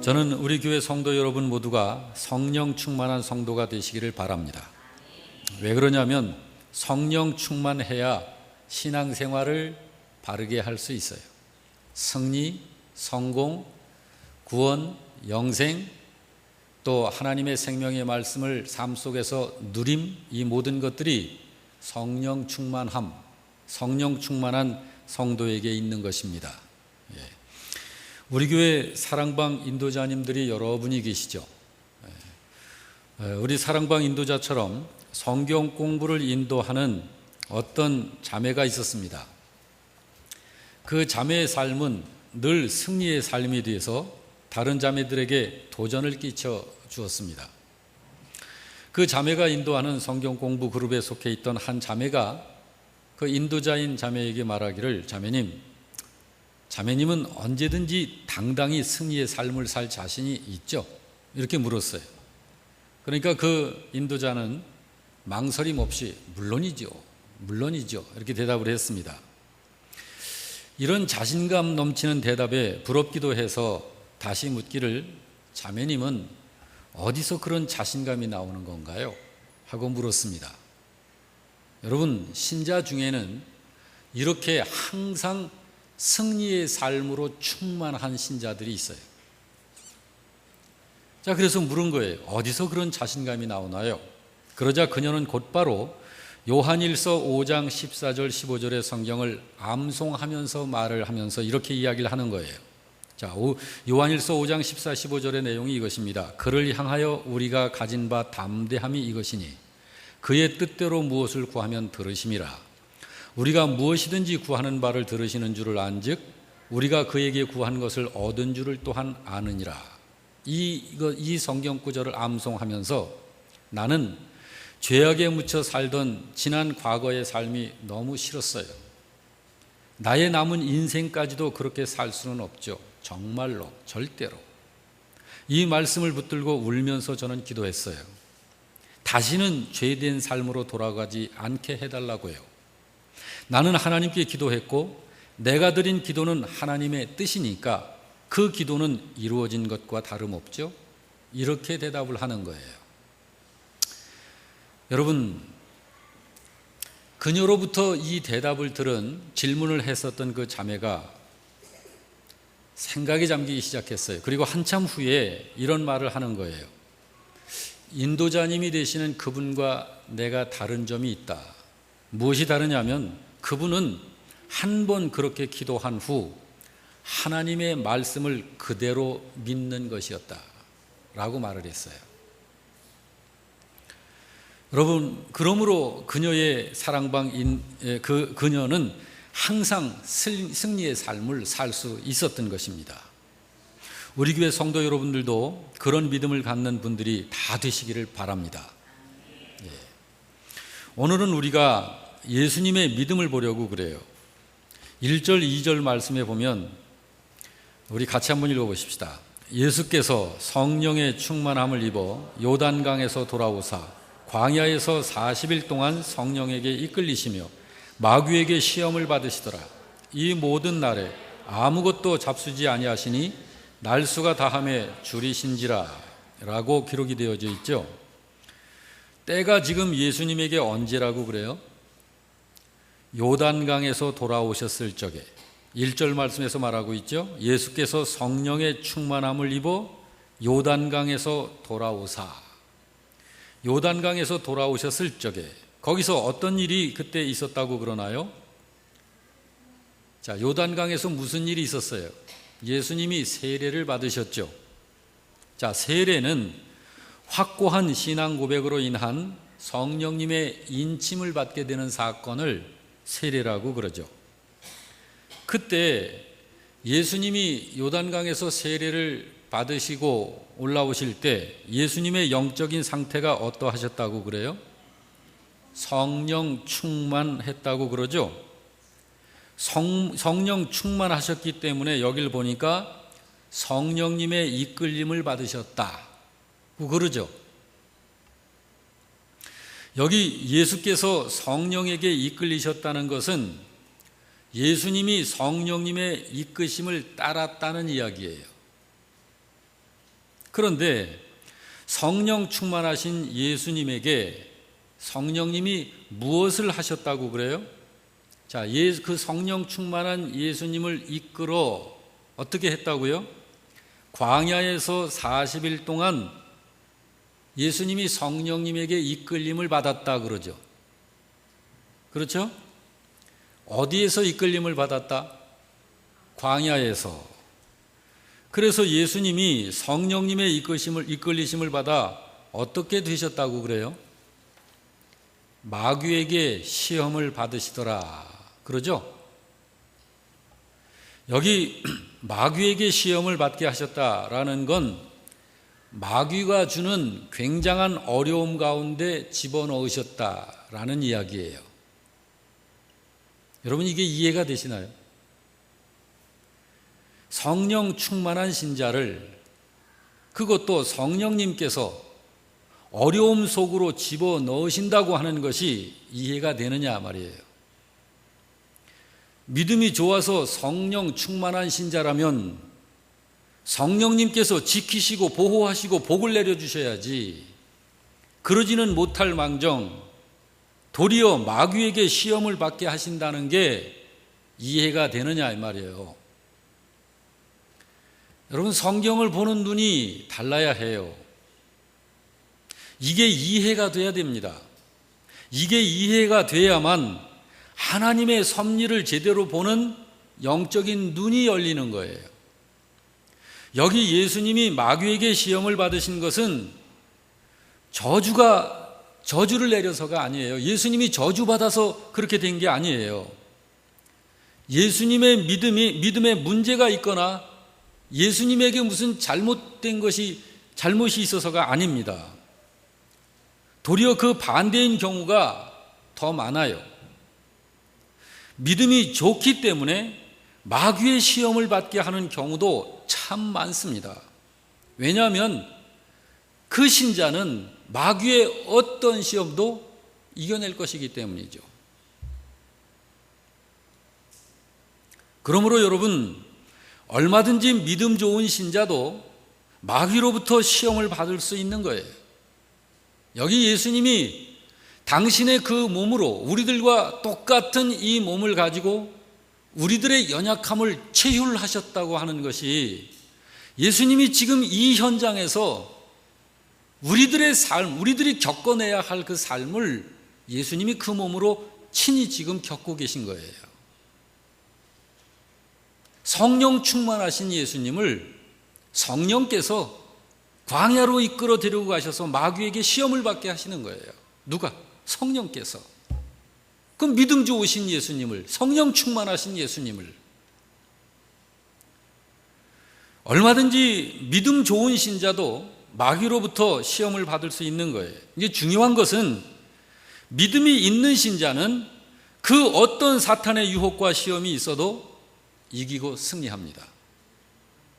저는 우리 교회 성도 여러분 모두가 성령 충만한 성도가 되시기를 바랍니다. 왜 그러냐면 성령 충만해야 신앙생활을 바르게 할 수 있어요. 승리, 성공, 구원, 영생, 또 하나님의 생명의 말씀을 삶 속에서 누림, 이 모든 것들이 성령 충만함, 성령 충만한 성도에게 있는 것입니다. 우리 교회 사랑방 인도자님들이 여러분이 계시죠. 우리 사랑방 인도자처럼 성경 공부를 인도하는 어떤 자매가 있었습니다. 그 자매의 삶은 늘 승리의 삶이 되어서 다른 자매들에게 도전을 끼쳐 주었습니다. 그 자매가 인도하는 성경 공부 그룹에 속해 있던 한 자매가 그 인도자인 자매에게 말하기를, 자매님은 언제든지 당당히 승리의 삶을 살 자신이 있죠? 이렇게 물었어요. 그러니까 그 인도자는 망설임 없이 물론이죠 이렇게 대답을 했습니다. 이런 자신감 넘치는 대답에 부럽기도 해서 다시 묻기를, 자매님은 어디서 그런 자신감이 나오는 건가요? 하고 물었습니다. 여러분, 신자 중에는 이렇게 항상 승리의 삶으로 충만한 신자들이 있어요. 자, 그래서 물은 거예요. 어디서 그런 자신감이 나오나요? 그러자 그녀는 곧바로 요한일서 5장 14절 15절의 성경을 암송하면서 말을 하면서 이렇게 이야기를 하는 거예요. 자, 요한일서 5장 14, 15절의 내용이 이것입니다. 그를 향하여 우리가 가진 바 담대함이 이것이니 그의 뜻대로 무엇을 구하면 들으심이라. 우리가 무엇이든지 구하는 바를 들으시는 줄을 안즉 우리가 그에게 구한 것을 얻은 줄을 또한 아느니라. 이 성경 구절을 암송하면서 나는 죄악에 묻혀 살던 지난 과거의 삶이 너무 싫었어요. 나의 남은 인생까지도 그렇게 살 수는 없죠. 정말로, 절대로. 이 말씀을 붙들고 울면서 저는 기도했어요. 다시는 죄된 삶으로 돌아가지 않게 해달라고요. 나는 하나님께 기도했고 내가 드린 기도는 하나님의 뜻이니까 그 기도는 이루어진 것과 다름없죠. 이렇게 대답을 하는 거예요. 여러분, 그녀로부터 이 대답을 들은 질문을 했었던 그 자매가 생각에 잠기기 시작했어요. 그리고 한참 후에 이런 말을 하는 거예요. 인도자님이 되시는 그분과 내가 다른 점이 있다. 무엇이 다르냐면 그분은 한 번 그렇게 기도한 후 하나님의 말씀을 그대로 믿는 것이었다 라고 말을 했어요. 여러분, 그러므로 그녀의 사랑방 그녀는 항상 승리의 삶을 살 수 있었던 것입니다. 우리 교회 성도 여러분들도 그런 믿음을 갖는 분들이 다 되시기를 바랍니다. 오늘은 우리가 예수님의 믿음을 보려고 그래요. 1절, 2절 말씀에 보면 우리 같이 한번 읽어보십시다. 예수께서 성령의 충만함을 입어 요단강에서 돌아오사 광야에서 40일 동안 성령에게 이끌리시며 마귀에게 시험을 받으시더라. 이 모든 날에 아무것도 잡수지 아니하시니 날수가 다함에 줄이신지라 라고 기록이 되어져 있죠. 때가 지금 예수님에게 언제라고 그래요? 요단강에서 돌아오셨을 적에 1절 말씀에서 말하고 있죠. 예수께서 성령의 충만함을 입어 요단강에서 돌아오사. 요단강에서 돌아오셨을 적에 거기서 어떤 일이 그때 있었다고 그러나요? 자, 요단강에서 무슨 일이 있었어요? 예수님이 세례를 받으셨죠. 자, 세례는 확고한 신앙 고백으로 인한 성령님의 인침을 받게 되는 사건을 세례라고 그러죠. 그때 예수님이 요단강에서 세례를 받으시고 올라오실 때 예수님의 영적인 상태가 어떠하셨다고 그래요? 성령 충만했다고 그러죠. 성령 충만하셨기 때문에 여길 보니까 성령님의 이끌림을 받으셨다고 그러죠. 여기 예수께서 성령에게 이끌리셨다는 것은 예수님이 성령님의 이끄심을 따랐다는 이야기예요. 그런데 성령 충만하신 예수님에게 성령님이 무엇을 하셨다고 그래요? 자, 그 성령 충만한 예수님을 이끌어 어떻게 했다고요? 광야에서 40일 동안 예수님이 성령님에게 이끌림을 받았다 그러죠. 그렇죠? 어디에서 이끌림을 받았다? 광야에서. 그래서 예수님이 성령님의 이끌리심을 받아 어떻게 되셨다고 그래요? 마귀에게 시험을 받으시더라 그러죠? 여기 마귀에게 시험을 받게 하셨다라는 건 마귀가 주는 굉장한 어려움 가운데 집어넣으셨다라는 이야기예요. 여러분, 이게 이해가 되시나요? 성령 충만한 신자를, 그것도 성령님께서 어려움 속으로 집어넣으신다고 하는 것이 이해가 되느냐 말이에요. 믿음이 좋아서 성령 충만한 신자라면 성령님께서 지키시고 보호하시고 복을 내려주셔야지, 그러지는 못할 망정 도리어 마귀에게 시험을 받게 하신다는 게 이해가 되느냐 이 말이에요. 여러분, 성경을 보는 눈이 달라야 해요. 이게 이해가 돼야 됩니다. 이게 이해가 돼야만 하나님의 섭리를 제대로 보는 영적인 눈이 열리는 거예요. 여기 예수님이 마귀에게 시험을 받으신 것은 저주를 내려서가 아니에요. 예수님이 저주받아서 그렇게 된 게 아니에요. 예수님의 믿음에 문제가 있거나 예수님에게 무슨 잘못이 있어서가 아닙니다. 도리어 그 반대인 경우가 더 많아요. 믿음이 좋기 때문에 마귀의 시험을 받게 하는 경우도 참 많습니다. 왜냐하면 그 신자는 마귀의 어떤 시험도 이겨낼 것이기 때문이죠. 그러므로 여러분, 얼마든지 믿음 좋은 신자도 마귀로부터 시험을 받을 수 있는 거예요. 여기 예수님이 당신의 그 몸으로 우리들과 똑같은 이 몸을 가지고 우리들의 연약함을 체휼하셨다고 하는 것이, 예수님이 지금 이 현장에서 우리들의 삶, 우리들이 겪어내야 할 그 삶을 예수님이 그 몸으로 친히 지금 겪고 계신 거예요. 성령 충만하신 예수님을 성령께서 광야로 이끌어 데리고 가셔서 마귀에게 시험을 받게 하시는 거예요. 누가? 성령께서. 그 믿음 좋으신 예수님을, 성령 충만하신 예수님을. 얼마든지 믿음 좋은 신자도 마귀로부터 시험을 받을 수 있는 거예요. 이게 중요한 것은 믿음이 있는 신자는 그 어떤 사탄의 유혹과 시험이 있어도 이기고 승리합니다.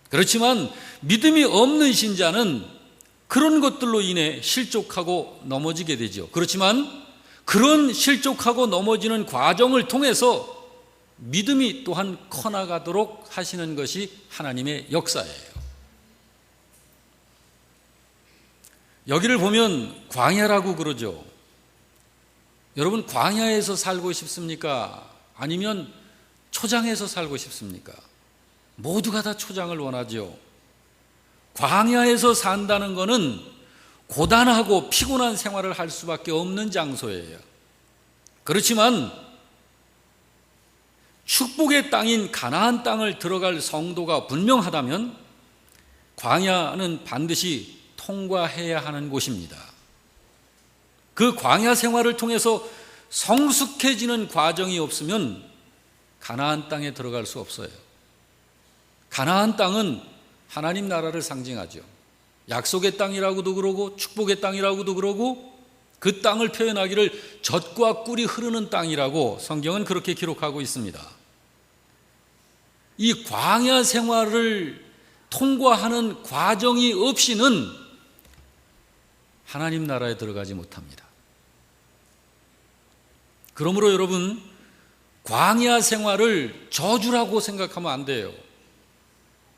그렇지만 믿음이 없는 신자는 그런 것들로 인해 실족하고 넘어지게 되죠. 그렇지만 그런 실족하고 넘어지는 과정을 통해서 믿음이 또한 커나가도록 하시는 것이 하나님의 역사예요. 여기를 보면 광야라고 그러죠. 여러분, 광야에서 살고 싶습니까? 아니면 초장에서 살고 싶습니까? 모두가 다 초장을 원하죠. 광야에서 산다는 것은 고단하고 피곤한 생활을 할 수밖에 없는 장소예요. 그렇지만 축복의 땅인 가나안 땅을 들어갈 성도가 분명하다면 광야는 반드시 통과해야 하는 곳입니다. 그 광야 생활을 통해서 성숙해지는 과정이 없으면 가나안 땅에 들어갈 수 없어요. 가나안 땅은 하나님 나라를 상징하죠. 약속의 땅이라고도 그러고 축복의 땅이라고도 그러고, 그 땅을 표현하기를 젖과 꿀이 흐르는 땅이라고 성경은 그렇게 기록하고 있습니다. 이 광야 생활을 통과하는 과정이 없이는 하나님 나라에 들어가지 못합니다. 그러므로 여러분, 광야 생활을 저주라고 생각하면 안 돼요.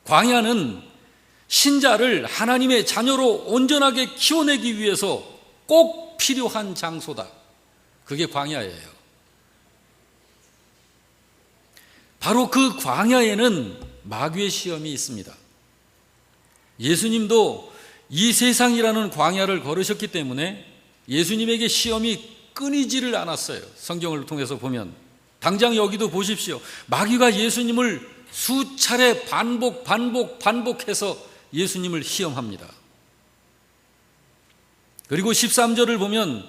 광야는 신자를 하나님의 자녀로 온전하게 키워내기 위해서 꼭 필요한 장소다. 그게 광야예요. 바로 그 광야에는 마귀의 시험이 있습니다. 예수님도 이 세상이라는 광야를 걸으셨기 때문에 예수님에게 시험이 끊이지를 않았어요. 성경을 통해서 보면 당장 여기도 보십시오. 마귀가 예수님을 수차례 반복해서 예수님을 시험합니다. 그리고 13절을 보면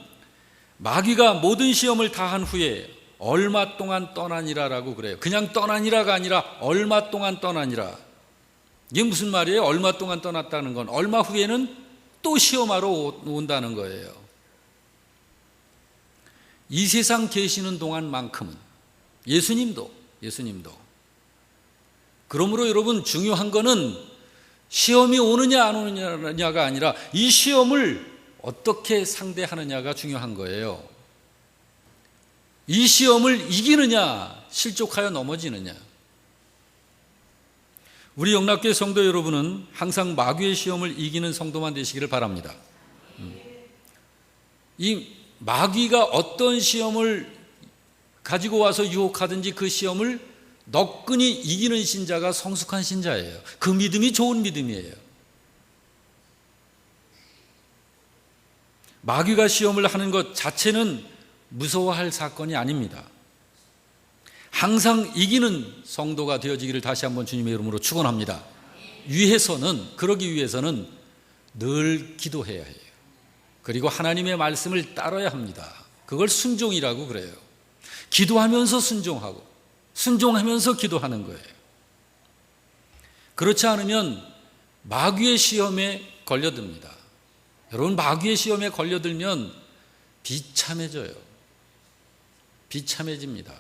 마귀가 모든 시험을 다 한 후에 얼마 동안 떠나니라라고 그래요. 그냥 떠나니라가 아니라 얼마 동안 떠나니라. 이게 무슨 말이에요? 얼마 동안 떠났다는 건 얼마 후에는 또 시험하러 온다는 거예요. 이 세상 계시는 동안만큼은 예수님도 그러므로 여러분 중요한 거는 시험이 오느냐 안 오느냐가 아니라 이 시험을 어떻게 상대하느냐가 중요한 거예요. 이 시험을 이기느냐 실족하여 넘어지느냐. 우리 영락교회 성도 여러분은 항상 마귀의 시험을 이기는 성도만 되시기를 바랍니다. 이 마귀가 어떤 시험을 가지고 와서 유혹하든지 그 시험을 너끈히 이기는 신자가 성숙한 신자예요. 그 믿음이 좋은 믿음이에요. 마귀가 시험을 하는 것 자체는 무서워할 사건이 아닙니다. 항상 이기는 성도가 되어지기를 다시 한번 주님의 이름으로 축원합니다. 그러기 위해서는 늘 기도해야 해요. 그리고 하나님의 말씀을 따라야 합니다. 그걸 순종이라고 그래요. 기도하면서 순종하고 순종하면서 기도하는 거예요. 그렇지 않으면 마귀의 시험에 걸려듭니다. 여러분, 마귀의 시험에 걸려들면 비참해집니다.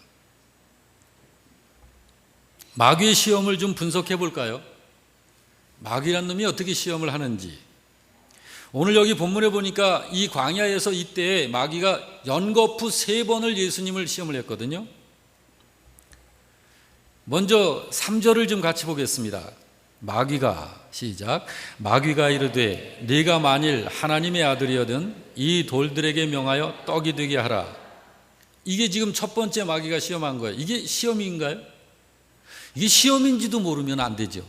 마귀의 시험을 좀 분석해 볼까요? 마귀란 놈이 어떻게 시험을 하는지. 오늘 여기 본문에 보니까 이 광야에서 이때 마귀가 연거푸 3번을 예수님을 시험을 했거든요. 먼저 3절을 좀 같이 보겠습니다. 마귀가 이르되 네가 만일 하나님의 아들이거든 이 돌들에게 명하여 떡이 되게 하라. 이게 지금 첫 번째 마귀가 시험한 거예요. 이게 시험인가요? 이게 시험인지도 모르면 안 되죠.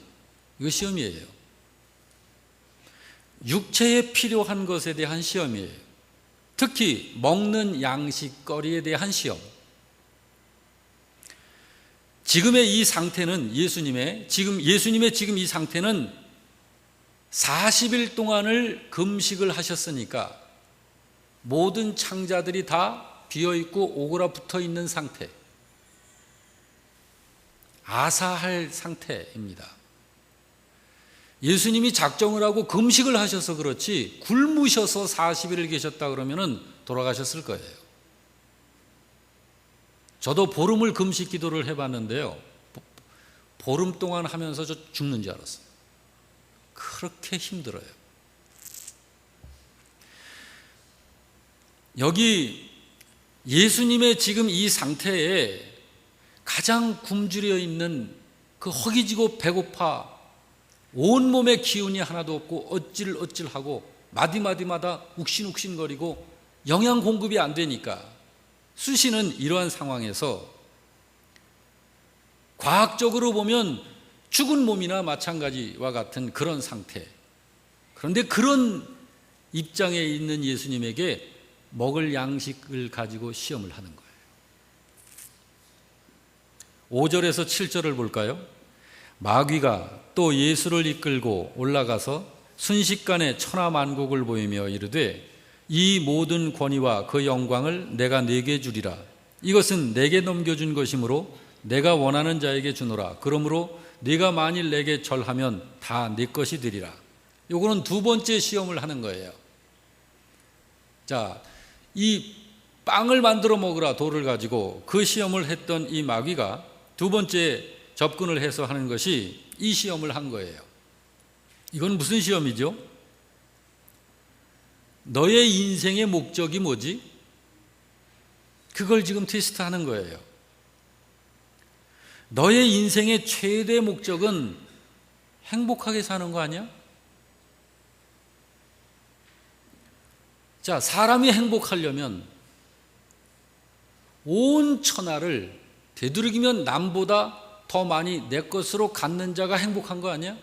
이거 시험이에요. 육체에 필요한 것에 대한 시험이에요. 특히 먹는 양식거리에 대한 시험. 지금의 이 상태는 예수님의 지금 이 상태는 40일 동안을 금식을 하셨으니까 모든 창자들이 다 비어있고 오그라붙어 있는 상태, 아사할 상태입니다. 예수님이 작정을 하고 금식을 하셔서 그렇지 굶으셔서 40일을 계셨다 그러면 돌아가셨을 거예요. 저도 보름을 금식 기도를 해봤는데요, 보름 동안 하면서 저 죽는 줄 알았어요. 그렇게 힘들어요. 여기 예수님의 지금 이 상태에 가장 굶주려 있는 그 허기지고 배고파 온몸에 기운이 하나도 없고 어찔어찔하고 마디마디마다 욱신욱신거리고 영양 공급이 안 되니까 수시는 이러한 상황에서 과학적으로 보면 죽은 몸이나 마찬가지와 같은 그런 상태. 그런데 그런 입장에 있는 예수님에게 먹을 양식을 가지고 시험을 하는 거예요. 5절에서 7절을 볼까요? 마귀가 또 예수를 이끌고 올라가서 순식간에 천하만국을 보이며 이르되 이 모든 권위와 그 영광을 내가 네게 주리라. 이것은 내게 넘겨준 것이므로 내가 원하는 자에게 주노라. 그러므로 네가 만일 내게 절하면 다 네 것이 되리라. 요거는 두 번째 시험을 하는 거예요. 자, 이 빵을 만들어 먹으라 돌을 가지고 그 시험을 했던 이 마귀가 두 번째 접근을 해서 하는 것이 이 시험을 한 거예요. 이건 무슨 시험이죠? 너의 인생의 목적이 뭐지? 그걸 지금 테스트하는 거예요. 너의 인생의 최대 목적은 행복하게 사는 거 아니야? 자, 사람이 행복하려면 온 천하를 되도록이면 남보다 더 많이 내 것으로 갖는 자가 행복한 거 아니야?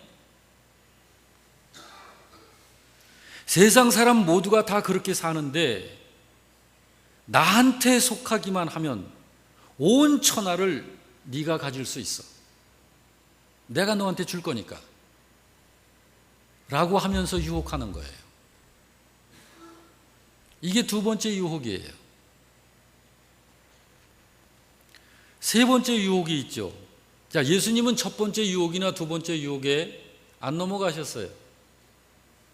세상 사람 모두가 다 그렇게 사는데 나한테 속하기만 하면 온 천하를 네가 가질 수 있어. 내가 너한테 줄 거니까. 라고 하면서 유혹하는 거예요. 이게 두 번째 유혹이에요. 세 번째 유혹이 있죠. 자, 예수님은 첫 번째 유혹이나 두 번째 유혹에 안 넘어가셨어요.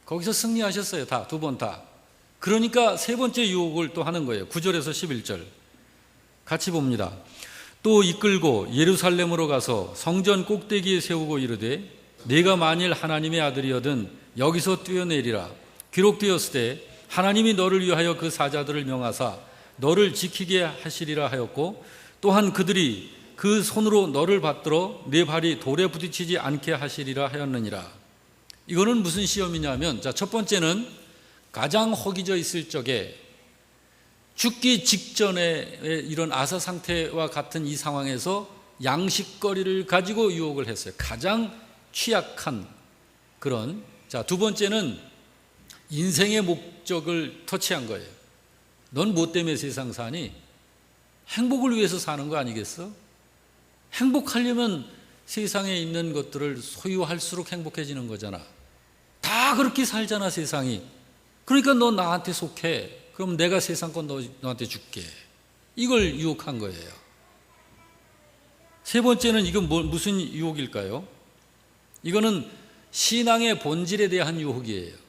거기서 승리하셨어요. 다, 두 번 다. 그러니까 세 번째 유혹을 또 하는 거예요. 9절에서 11절. 같이 봅니다. 또 이끌고 예루살렘으로 가서 성전 꼭대기에 세우고 이르되 네가 만일 하나님의 아들이거든 여기서 뛰어내리라. 기록되었으되 하나님이 너를 위하여 그 사자들을 명하사 너를 지키게 하시리라 하였고 또한 그들이 그 손으로 너를 받들어 네 발이 돌에 부딪히지 않게 하시리라 하였느니라. 이거는 무슨 시험이냐면, 자, 첫 번째는 가장 허기져 있을 적에 죽기 직전에 이런 아사 상태와 같은 이 상황에서 양식거리를 가지고 유혹을 했어요. 가장 취약한 그런. 자, 두 번째는 인생의 목적을 터치한 거예요. 넌 뭐 때문에 세상 사니? 행복을 위해서 사는 거 아니겠어? 행복하려면 세상에 있는 것들을 소유할수록 행복해지는 거잖아. 다 그렇게 살잖아, 세상이. 그러니까 너 나한테 속해. 그럼 내가 세상 건 너한테 줄게. 이걸 유혹한 거예요. 세 번째는 이건 무슨 유혹일까요? 이거는 신앙의 본질에 대한 유혹이에요.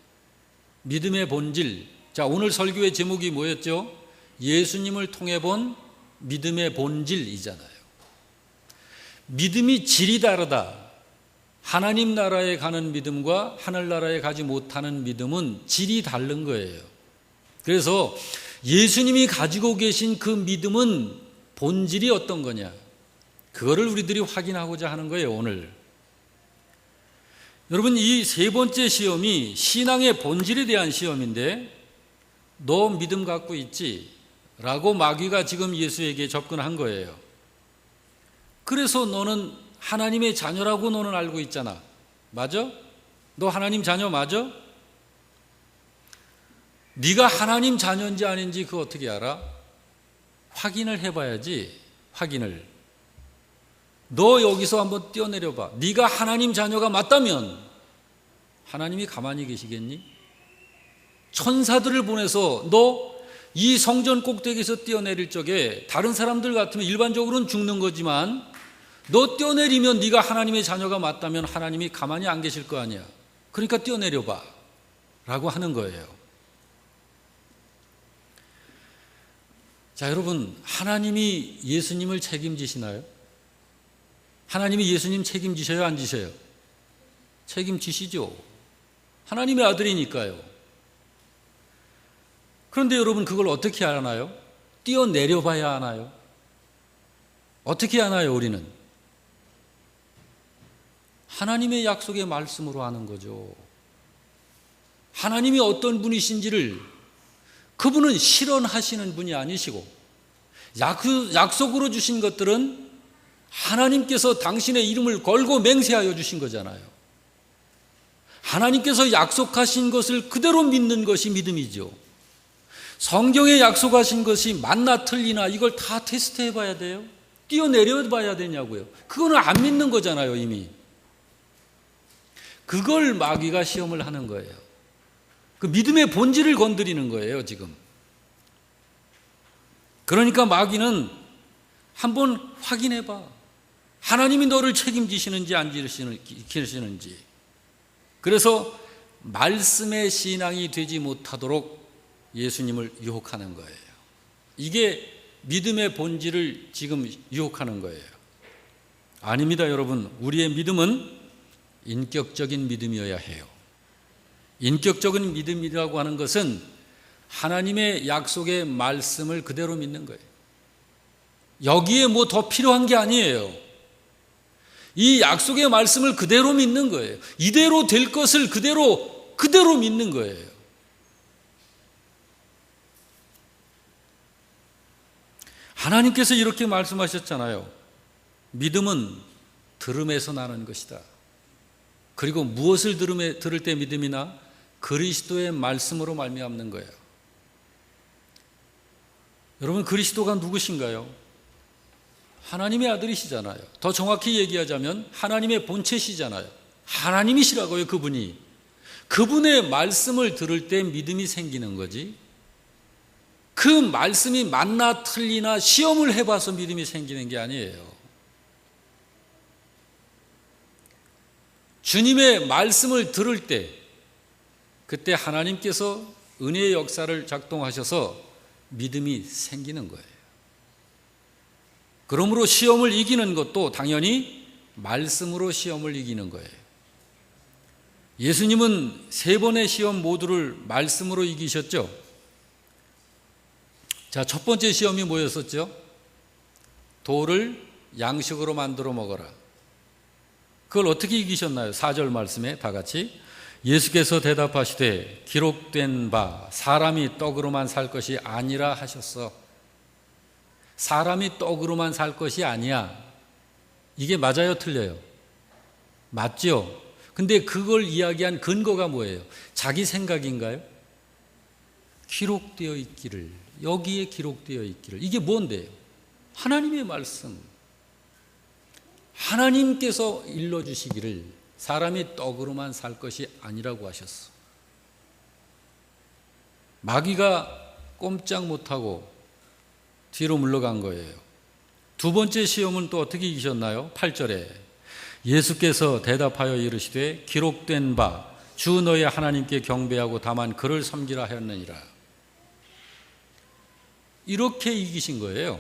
믿음의 본질. 자, 오늘 설교의 제목이 뭐였죠? 예수님을 통해 본 믿음의 본질이잖아요. 믿음이 질이 다르다. 하나님 나라에 가는 믿음과 하늘나라에 가지 못하는 믿음은 질이 다른 거예요. 그래서 예수님이 가지고 계신 그 믿음은 본질이 어떤 거냐, 그거를 우리들이 확인하고자 하는 거예요, 오늘. 여러분, 이 세 번째 시험이 신앙의 본질에 대한 시험인데, 너 믿음 갖고 있지? 라고 마귀가 지금 예수에게 접근한 거예요. 그래서 너는 하나님의 자녀라고 너는 알고 있잖아. 맞아? 너 하나님 자녀 맞아? 네가 하나님 자녀인지 아닌지 그거 어떻게 알아? 확인을 해봐야지. 확인을. 너 여기서 한번 뛰어내려봐. 네가 하나님 자녀가 맞다면 하나님이 가만히 계시겠니? 천사들을 보내서 너 이 성전 꼭대기에서 뛰어내릴 적에 다른 사람들 같으면 일반적으로는 죽는 거지만 너 뛰어내리면 네가 하나님의 자녀가 맞다면 하나님이 가만히 안 계실 거 아니야. 그러니까 뛰어내려봐 라고 하는 거예요. 자, 여러분, 하나님이 예수님을 책임지시나요? 하나님이 예수님 책임지셔요, 안 지셔요? 책임지시죠. 하나님의 아들이니까요. 그런데 여러분, 그걸 어떻게 하나요? 뛰어내려 봐야 하나요? 어떻게 하나요, 우리는? 하나님의 약속의 말씀으로 하는 거죠. 하나님이 어떤 분이신지를, 그분은 실현하시는 분이 아니시고 약속으로 주신 것들은 하나님께서 당신의 이름을 걸고 맹세하여 주신 거잖아요. 하나님께서 약속하신 것을 그대로 믿는 것이 믿음이죠. 성경에 약속하신 것이 맞나 틀리나 이걸 다 테스트해 봐야 돼요? 뛰어내려 봐야 되냐고요? 그거는 안 믿는 거잖아요, 이미. 그걸 마귀가 시험을 하는 거예요. 그 믿음의 본질을 건드리는 거예요, 지금. 그러니까 마귀는 한번 확인해 봐. 하나님이 너를 책임지시는지 안 지시는지. 그래서 말씀의 신앙이 되지 못하도록 예수님을 유혹하는 거예요. 이게 믿음의 본질을 지금 유혹하는 거예요. 아닙니다, 여러분. 우리의 믿음은 인격적인 믿음이어야 해요. 인격적인 믿음이라고 하는 것은 하나님의 약속의 말씀을 그대로 믿는 거예요. 여기에 뭐 더 필요한 게 아니에요. 이 약속의 말씀을 그대로 믿는 거예요. 이대로 될 것을 그대로 믿는 거예요. 하나님께서 이렇게 말씀하셨잖아요. 믿음은 들음에서 나는 것이다. 그리고 무엇을 들을 때 믿음이 나? 그리스도의 말씀으로 말미암는 거예요. 여러분, 그리스도가 누구신가요? 하나님의 아들이시잖아요. 더 정확히 얘기하자면 하나님의 본체시잖아요. 하나님이시라고요, 그분이. 그분의 말씀을 들을 때 믿음이 생기는 거지, 그 말씀이 맞나 틀리나 시험을 해봐서 믿음이 생기는 게 아니에요. 주님의 말씀을 들을 때, 그때 하나님께서 은혜의 역사를 작동하셔서 믿음이 생기는 거예요. 그러므로 시험을 이기는 것도 당연히 말씀으로 시험을 이기는 거예요. 예수님은 3번의 시험 모두를 말씀으로 이기셨죠. 자, 첫 번째 시험이 뭐였었죠? 돌을 양식으로 만들어 먹어라. 그걸 어떻게 이기셨나요? 4절 말씀에 다 같이, 예수께서 대답하시되 기록된 바 사람이 떡으로만 살 것이 아니라 하셨어. 사람이 떡으로만 살 것이 아니야. 이게 맞아요, 틀려요? 맞죠? 근데 그걸 이야기한 근거가 뭐예요? 자기 생각인가요? 기록되어 있기를, 여기에 기록되어 있기를. 이게 뭔데요? 하나님의 말씀. 하나님께서 일러주시기를 사람이 떡으로만 살 것이 아니라고 하셨어. 마귀가 꼼짝 못하고 뒤로 물러간 거예요. 두 번째 시험은 또 어떻게 이기셨나요? 8절에 예수께서 대답하여 이르시되 기록된 바 주 너의 하나님께 경배하고 다만 그를 섬기라 하였느니라. 이렇게 이기신 거예요.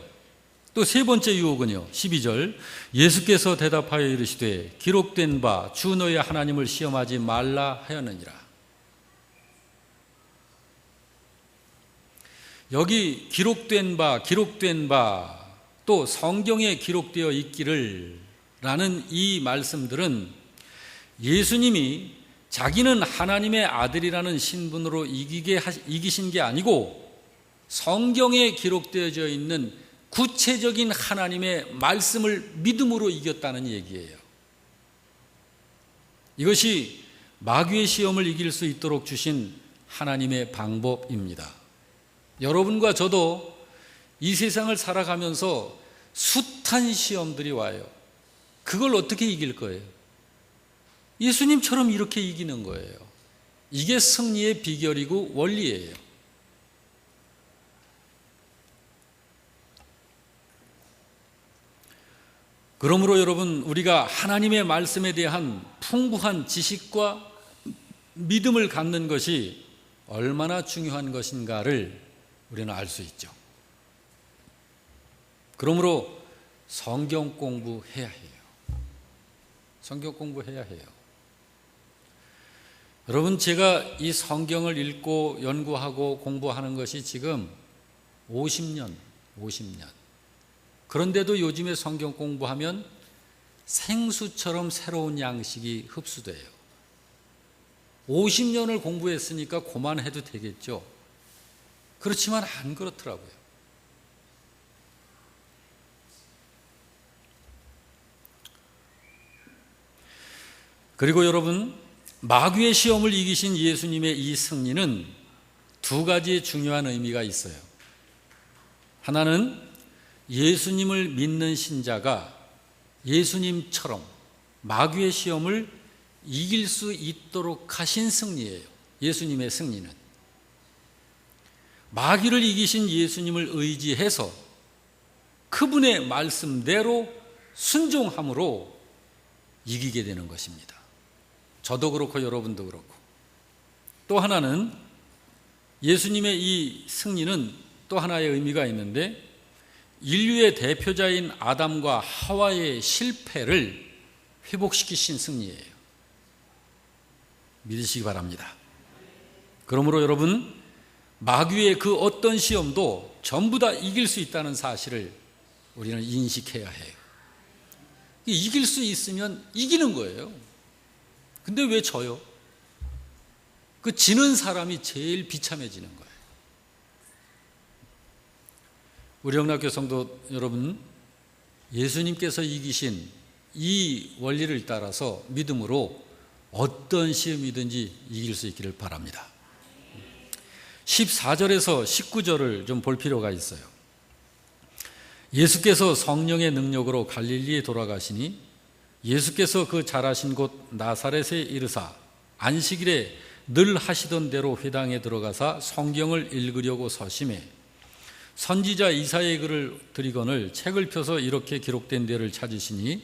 또 세 번째 유혹은요, 12절 예수께서 대답하여 이르시되 기록된 바 주 너의 하나님을 시험하지 말라 하였느니라. 여기 기록된 바 또 성경에 기록되어 있기를 라는 이 말씀들은 예수님이 자기는 하나님의 아들이라는 신분으로 이기신 게 아니고 성경에 기록되어져 있는 구체적인 하나님의 말씀을 믿음으로 이겼다는 얘기예요. 이것이 마귀의 시험을 이길 수 있도록 주신 하나님의 방법입니다. 여러분과 저도 이 세상을 살아가면서 숱한 시험들이 와요. 그걸 어떻게 이길 거예요? 예수님처럼 이렇게 이기는 거예요. 이게 승리의 비결이고 원리예요. 그러므로 여러분, 우리가 하나님의 말씀에 대한 풍부한 지식과 믿음을 갖는 것이 얼마나 중요한 것인가를 우리는 알 수 있죠. 그러므로 성경 공부해야 해요. 성경 공부해야 해요. 여러분, 제가 이 성경을 읽고 연구하고 공부하는 것이 지금 50년. 그런데도 요즘에 성경 공부하면 생수처럼 새로운 양식이 흡수돼요. 50년을 공부했으니까 그만해도 되겠죠. 그렇지만 안 그렇더라고요. 그리고 여러분, 마귀의 시험을 이기신 예수님의 이 승리는 두 가지 중요한 의미가 있어요. 하나는 예수님을 믿는 신자가 예수님처럼 마귀의 시험을 이길 수 있도록 하신 승리예요. 예수님의 승리는 마귀를 이기신 예수님을 의지해서 그분의 말씀대로 순종함으로 이기게 되는 것입니다. 저도 그렇고 여러분도 그렇고. 또 하나는 예수님의 이 승리는 또 하나의 의미가 있는데, 인류의 대표자인 아담과 하와의 실패를 회복시키신 승리예요. 믿으시기 바랍니다. 그러므로 여러분, 마귀의 그 어떤 시험도 전부 다 이길 수 있다는 사실을 우리는 인식해야 해요. 이길 수 있으면 이기는 거예요. 근데 왜 져요? 그 지는 사람이 제일 비참해지는 거예요. 우리 영락교 성도 여러분, 예수님께서 이기신 이 원리를 따라서 믿음으로 어떤 시험이든지 이길 수 있기를 바랍니다. 14절에서 19절을 좀 볼 필요가 있어요. 예수께서 성령의 능력으로 갈릴리에 돌아가시니 예수께서 그 자라신 곳 나사렛에 이르사 안식일에 늘 하시던 대로 회당에 들어가사 성경을 읽으려고 서심해 선지자 이사야의 글을 들이거늘 책을 펴서 이렇게 기록된 데를 찾으시니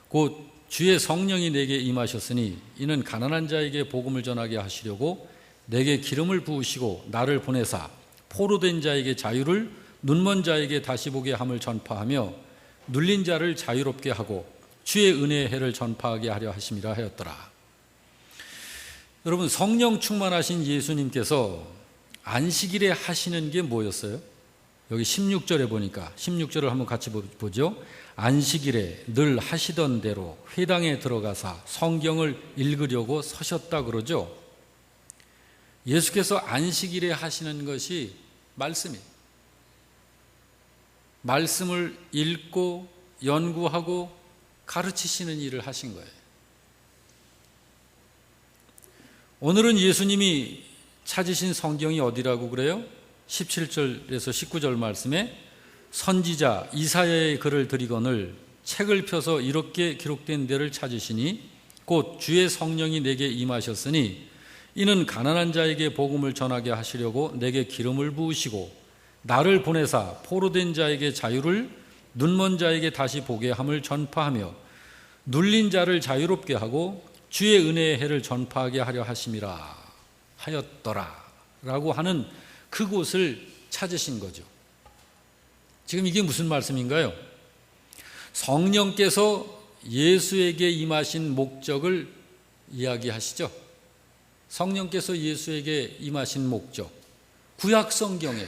곧 주의 성령이 내게 임하셨으니 이는 가난한 자에게 복음을 전하게 하시려고 내게 기름을 부으시고 나를 보내사 포로된 자에게 자유를 눈먼 자에게 다시 보게 함을 전파하며 눌린 자를 자유롭게 하고 주의 은혜의 해를 전파하게 하려 하심이라 하였더라. 여러분, 성령 충만하신 예수님께서 안식일에 하시는 게 뭐였어요? 여기 16절에 보니까 16절을 한번 같이 보죠. 안식일에 늘 하시던 대로 회당에 들어가사 성경을 읽으려고 서셨다 그러죠. 예수께서 안식일에 하시는 것이 말씀이에요. 말씀을 읽고 연구하고 가르치시는 일을 하신 거예요. 오늘은 예수님이 찾으신 성경이 어디라고 그래요? 17절에서 19절 말씀에 선지자 이사야의 글을 들이거늘 책을 펴서 이렇게 기록된 데를 찾으시니 곧 주의 성령이 내게 임하셨으니 이는 가난한 자에게 복음을 전하게 하시려고 내게 기름을 부으시고 나를 보내사 포로된 자에게 자유를 눈먼 자에게 다시 보게 함을 전파하며 눌린 자를 자유롭게 하고 주의 은혜의 해를 전파하게 하려 하심이라 하였더라 라고 하는 그곳을 찾으신 거죠. 지금 이게 무슨 말씀인가요? 성령께서 예수에게 임하신 목적을 이야기하시죠. 성령께서 예수에게 임하신 목적, 구약 성경에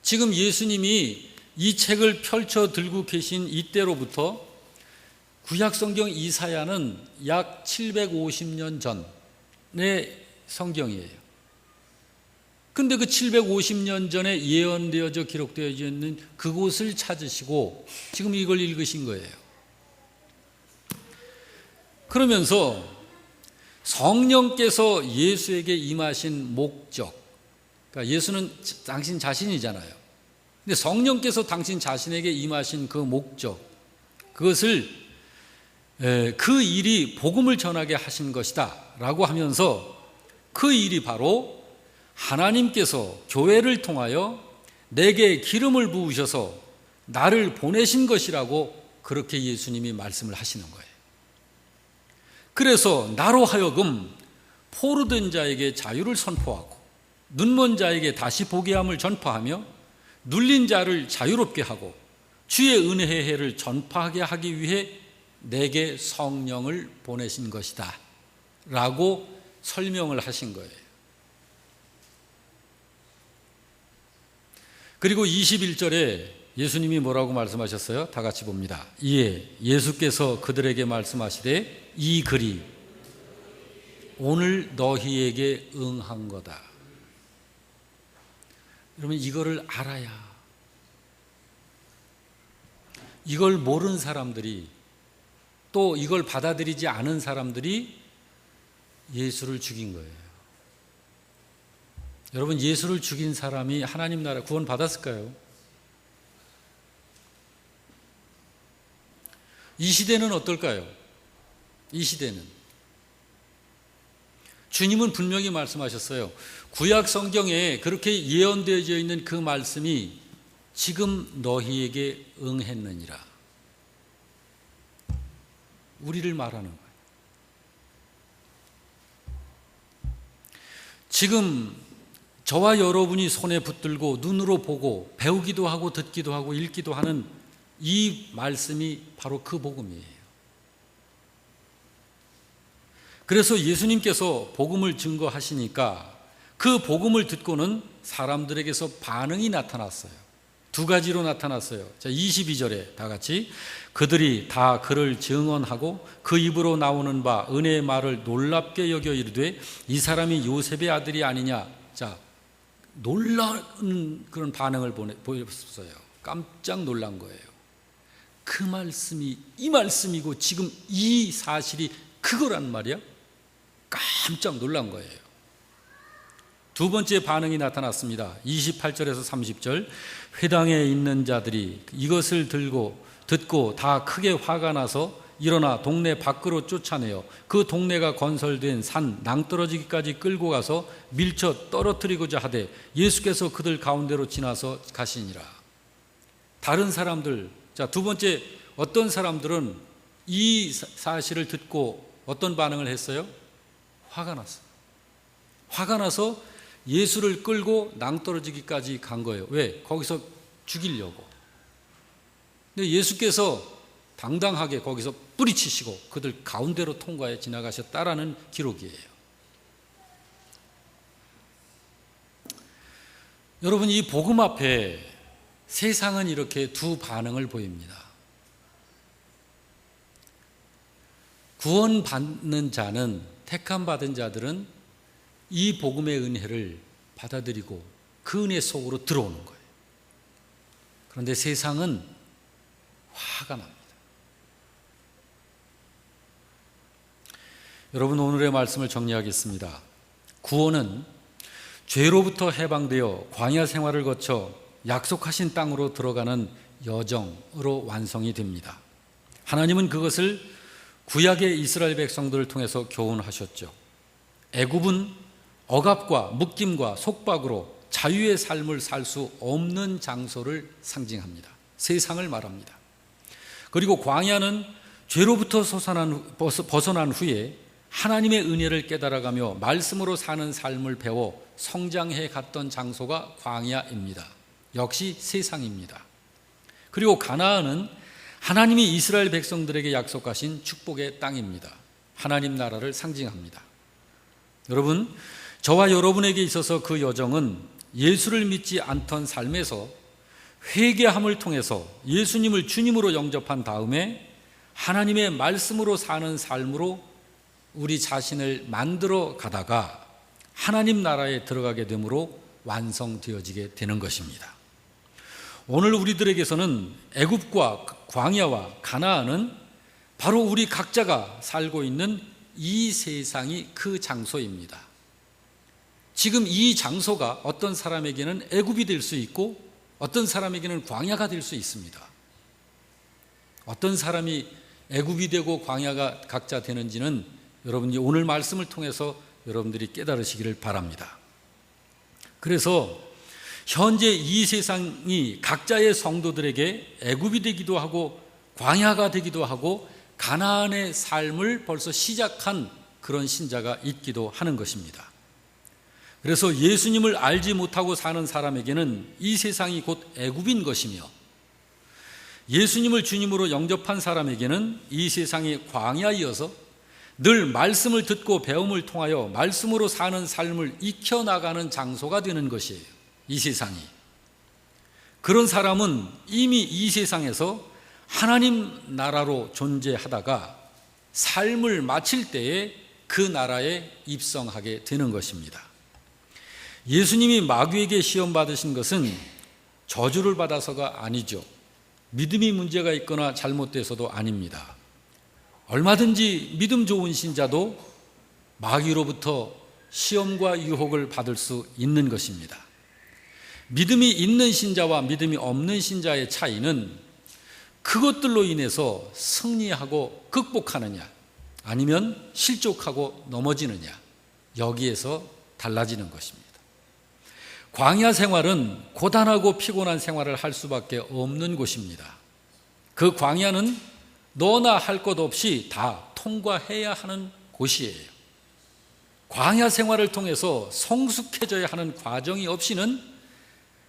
지금 예수님이 이 책을 펼쳐 들고 계신 이때로부터 구약 성경 이사야는 약 750년 전의 성경이에요. 근데 그 750년 전에 예언되어져 기록되어져 있는 그곳을 찾으시고 지금 이걸 읽으신 거예요. 그러면서 성령께서 예수에게 임하신 목적, 그러니까 예수는 당신 자신이잖아요. 근데 성령께서 당신 자신에게 임하신 그 목적, 그것을 그 일이 복음을 전하게 하신 것이다 라고 하면서 그 일이 바로 하나님께서 교회를 통하여 내게 기름을 부으셔서 나를 보내신 것이라고 그렇게 예수님이 말씀을 하시는 거예요. 그래서 나로 하여금 포로된 자에게 자유를 선포하고 눈먼 자에게 다시 보게 함을 전파하며 눌린 자를 자유롭게 하고 주의 은혜의 해를 전파하게 하기 위해 내게 성령을 보내신 것이다 라고 설명을 하신 거예요. 그리고 21절에 예수님이 뭐라고 말씀하셨어요? 다 같이 봅니다. 이에 예수께서 그들에게 말씀하시되 이 글이 오늘 너희에게 응한 거다. 여러분, 이거를 알아야, 이걸 모르는 사람들이, 또 이걸 받아들이지 않은 사람들이 예수를 죽인 거예요. 여러분, 예수를 죽인 사람이 하나님 나라 구원 받았을까요? 이 시대는 어떨까요? 이 시대는 주님은 분명히 말씀하셨어요. 구약 성경에 그렇게 예언되어져 있는 그 말씀이 지금 너희에게 응했느니라. 우리를 말하는 거예요. 지금 저와 여러분이 손에 붙들고 눈으로 보고 배우기도 하고 듣기도 하고 읽기도 하는 이 말씀이 바로 그 복음이에요. 그래서 예수님께서 복음을 증거하시니까 그 복음을 듣고는 사람들에게서 반응이 나타났어요. 두 가지로 나타났어요. 자, 22절에 다 같이 그들이 다 그를 증언하고 그 입으로 나오는 바 은혜의 말을 놀랍게 여겨 이르되 이 사람이 요셉의 아들이 아니냐. 자, 놀라운 그런 반응을 보였어요. 깜짝 놀란 거예요. 그 말씀이 이 말씀이고 지금 이 사실이 그거란 말이야? 깜짝 놀란 거예요. 두 번째 반응이 나타났습니다. 28절에서 30절. 회당에 있는 자들이 이것을 듣고 다 크게 화가 나서 일어나 동네 밖으로 쫓아내어 그 동네가 건설된 산 낭떠러지기까지 끌고 가서 밀쳐 떨어뜨리고자 하되 예수께서 그들 가운데로 지나서 가시니라. 다른 사람들, 자, 두 번째, 어떤 사람들은 이 사실을 듣고 어떤 반응을 했어요? 화가 났어요. 화가 나서 예수를 끌고 낭떠러지기까지 간 거예요. 왜? 거기서 죽이려고. 근데 예수께서 당당하게 거기서 뿌리치시고 그들 가운데로 통과해 지나가셨다라는 기록이에요. 여러분, 이 복음 앞에 세상은 이렇게 두 반응을 보입니다. 구원받는 자는, 택함 받은 자들은 이 복음의 은혜를 받아들이고 그 은혜 속으로 들어오는 거예요. 그런데 세상은 화가 납니다. 여러분, 오늘의 말씀을 정리하겠습니다. 구원은 죄로부터 해방되어 광야 생활을 거쳐 약속하신 땅으로 들어가는 여정으로 완성이 됩니다. 하나님은 그것을 구약의 이스라엘 백성들을 통해서 교훈하셨죠. 애굽은 억압과 묶임과 속박으로 자유의 삶을 살 수 없는 장소를 상징합니다. 세상을 말합니다. 그리고 광야는 죄로부터 벗어난 후에 하나님의 은혜를 깨달아가며 말씀으로 사는 삶을 배워 성장해 갔던 장소가 광야입니다. 역시 세상입니다. 그리고 가나안은 하나님이 이스라엘 백성들에게 약속하신 축복의 땅입니다. 하나님 나라를 상징합니다. 여러분, 저와 여러분에게 있어서 그 여정은 예수를 믿지 않던 삶에서 회개함을 통해서 예수님을 주님으로 영접한 다음에 하나님의 말씀으로 사는 삶으로 우리 자신을 만들어 가다가 하나님 나라에 들어가게 되므로 완성되어지게 되는 것입니다. 오늘 우리들에게서는 애굽과 광야와 가나안은 바로 우리 각자가 살고 있는 이 세상이 그 장소입니다. 지금 이 장소가 어떤 사람에게는 애굽이 될 수 있고 어떤 사람에게는 광야가 될 수 있습니다. 어떤 사람이 애굽이 되고 광야가 각자 되는지는 여러분이 오늘 말씀을 통해서 여러분들이 깨달으시기를 바랍니다. 그래서 현재 이 세상이 각자의 성도들에게 애굽이 되기도 하고 광야가 되기도 하고 가나안의 삶을 벌써 시작한 그런 신자가 있기도 하는 것입니다. 그래서 예수님을 알지 못하고 사는 사람에게는 이 세상이 곧 애굽인 것이며 예수님을 주님으로 영접한 사람에게는 이 세상이 광야이어서 늘 말씀을 듣고 배움을 통하여 말씀으로 사는 삶을 익혀나가는 장소가 되는 것이에요. 이 세상이. 그런 사람은 이미 이 세상에서 하나님 나라로 존재하다가 삶을 마칠 때에 그 나라에 입성하게 되는 것입니다. 예수님이 마귀에게 시험 받으신 것은 저주를 받아서가 아니죠. 믿음이 문제가 있거나 잘못돼서도 아닙니다. 얼마든지 믿음 좋은 신자도 마귀로부터 시험과 유혹을 받을 수 있는 것입니다. 믿음이 있는 신자와 믿음이 없는 신자의 차이는 그것들로 인해서 승리하고 극복하느냐 아니면 실족하고 넘어지느냐 여기에서 달라지는 것입니다. 광야 생활은 고단하고 피곤한 생활을 할 수밖에 없는 곳입니다. 그 광야는 너나 할 것 없이 다 통과해야 하는 곳이에요. 광야 생활을 통해서 성숙해져야 하는 과정이 없이는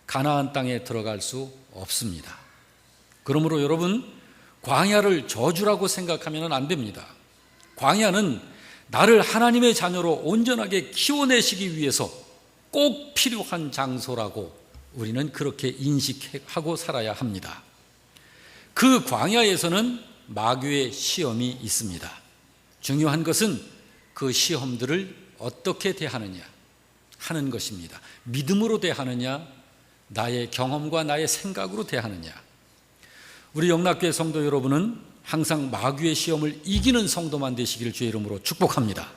가나안 땅에 들어갈 수 없습니다. 그러므로 여러분, 광야를 저주라고 생각하면 안 됩니다. 광야는 나를 하나님의 자녀로 온전하게 키워내시기 위해서 꼭 필요한 장소라고 우리는 그렇게 인식하고 살아야 합니다. 그 광야에서는 마귀의 시험이 있습니다. 중요한 것은 그 시험들을 어떻게 대하느냐 하는 것입니다. 믿음으로 대하느냐 나의 경험과 나의 생각으로 대하느냐? 우리 영락교회 성도 여러분은 항상 마귀의 시험을 이기는 성도만 되시기를 주의 이름으로 축복합니다.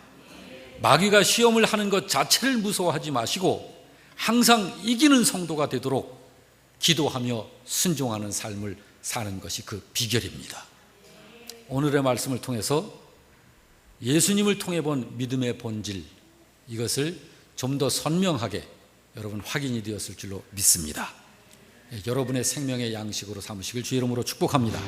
마귀가 시험을 하는 것 자체를 무서워하지 마시고 항상 이기는 성도가 되도록 기도하며 순종하는 삶을 사는 것이 그 비결입니다. 오늘의 말씀을 통해서 예수님을 통해 본 믿음의 본질, 이것을 좀 더 선명하게 여러분 확인이 되었을 줄로 믿습니다. 여러분의 생명의 양식으로 삼으시길 주의 이름으로 축복합니다.